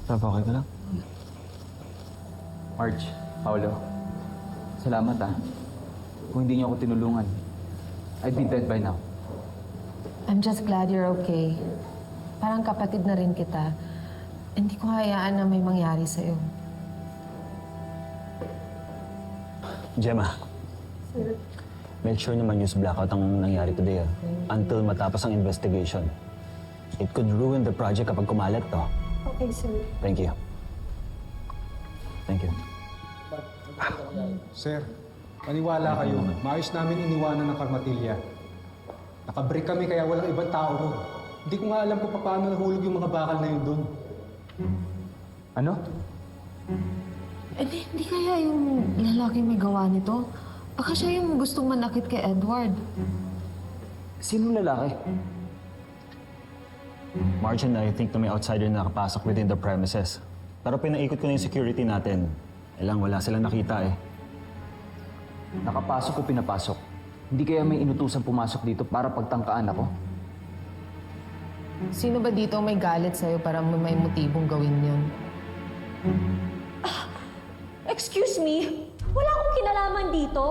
Rob, okay ka lang? Marge, Paolo, salamat Kung hindi niyo ako tinulungan, I'd be dead by now. I'm just glad you're okay. Parang kapatid na rin kita. Hindi ko hayaan na may mangyari sa'yo. Gemma. Sir? Make sure na ma-news blackout ang nangyari today until matapos ang investigation. It could ruin the project kapag kumalat to. Okay, sir. Thank you. Thank you. Sir, maniwala kayo. Maayos namin iniwanan ng Karmatilya. Nakabreak kami kaya walang ibang tao ron. Hindi ko nga alam kung paano nahulog yung mga bakal na yun doon. Ano? Hindi kaya yung lalaki may gawa nito? Baka siya yung gustong manakit kay Edward. Sinong lalaki? Marge and I think na may outsider na nakapasok within the premises. Pero pinaikot ko na yung security natin. Wala silang nakita Nakapasok o pinapasok? Hindi kaya may inutusang pumasok dito para pagtangkaan ako? Sino ba dito may galit sa'yo para may motibong gawin yun? Excuse me? Wala akong kinalaman dito.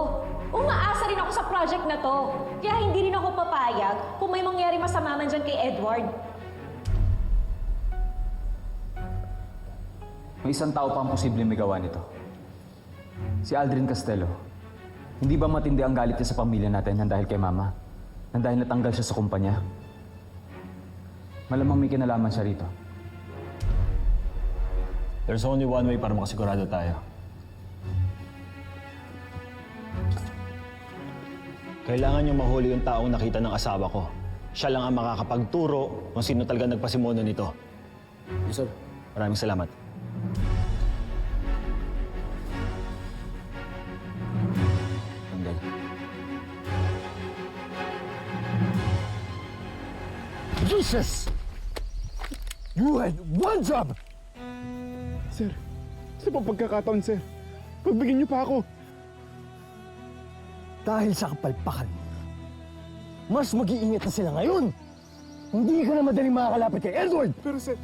Umaasa rin ako sa project na to. Kaya hindi rin ako papayag kung may mangyari masama man dyan kay Edward. May isang tao pa ang posibleng may gawa nito. Si Aldrin Castello. Hindi ba matindi ang galit niya sa pamilya natin nang dahil kay Mama? Nang dahil natanggal siya sa kumpanya? Malamang may kinalaman siya rito. There's only one way para makasigurado tayo. Kailangan niyo mahuli yung taong nakita ng asawa ko. Siya lang ang makakapagturo kung sino talaga nagpasimuno nito. Yes, sir. Maraming salamat. Tanggal. Jesus! You had one job! Sir, sa pagkakataon, sir. Pagbigyan niyo pa ako. Dahil sa kapalpakan mo, mas mag-iingat na sila ngayon. Hindi ka na madaling makakalapit kay Edward. Pero sir,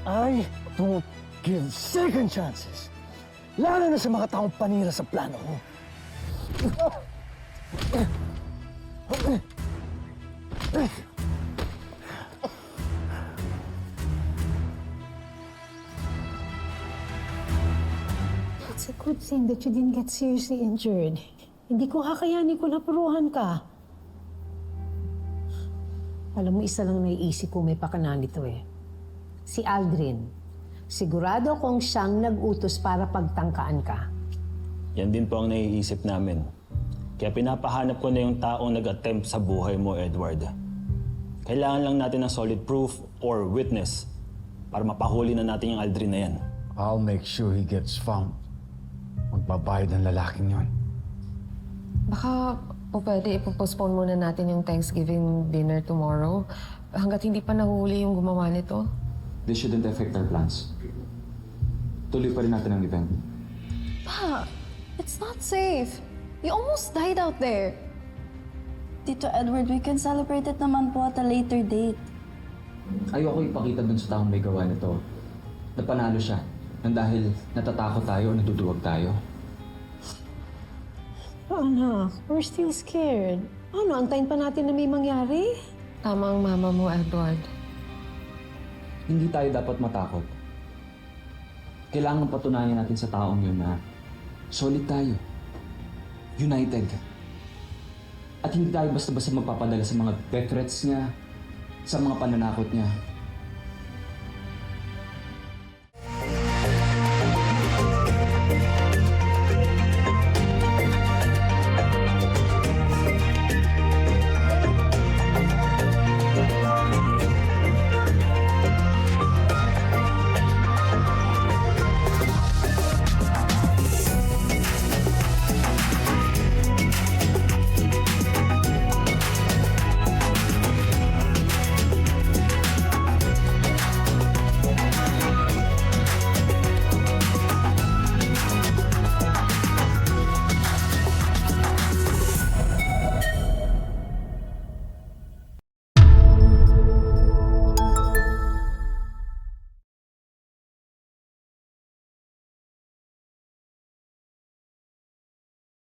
I don't give second chances. Lalo na sa mga taong panira sa plano mo. It's a good thing that you didn't get seriously injured. Hindi ko kakayanin kung napuruhan ka. Alam mo, isa lang naiisip ko may pakana nito Si Aldrin. Sigurado kong siyang nag-utos para pagtangkaan ka. Yan din po ang naiisip namin. Kaya pinapahanap ko na yung taong nag-attempt sa buhay mo, Edward. Kailangan lang natin ng solid proof or witness para mapahuli na natin yung Aldrin na yan. I'll make sure he gets found. Magbabayad ang lalaking yon. Baka pwede ipopostpone muna natin yung Thanksgiving dinner tomorrow hanggat hindi pa nahuli yung gumawa nito. This shouldn't affect our plans. Tuloy pa rin natin ang event. Pa, it's not safe. You almost died out there. Tito Edward, we can celebrate it naman po at a later date. Ayoko ipakita dun sa taong may gawa nito na panalo siya nang dahil natatakot tayo o naduduwag tayo. Anak, we're still scared. Ano, antayin pa natin na may mangyari? Tama ang mama mo, Edward. Hindi tayo dapat matakot. Kailangan patunayan natin sa taong yun na solid tayo. United. At hindi tayo basta-basta magpapadala sa mga death threats niya, sa mga pananakot niya.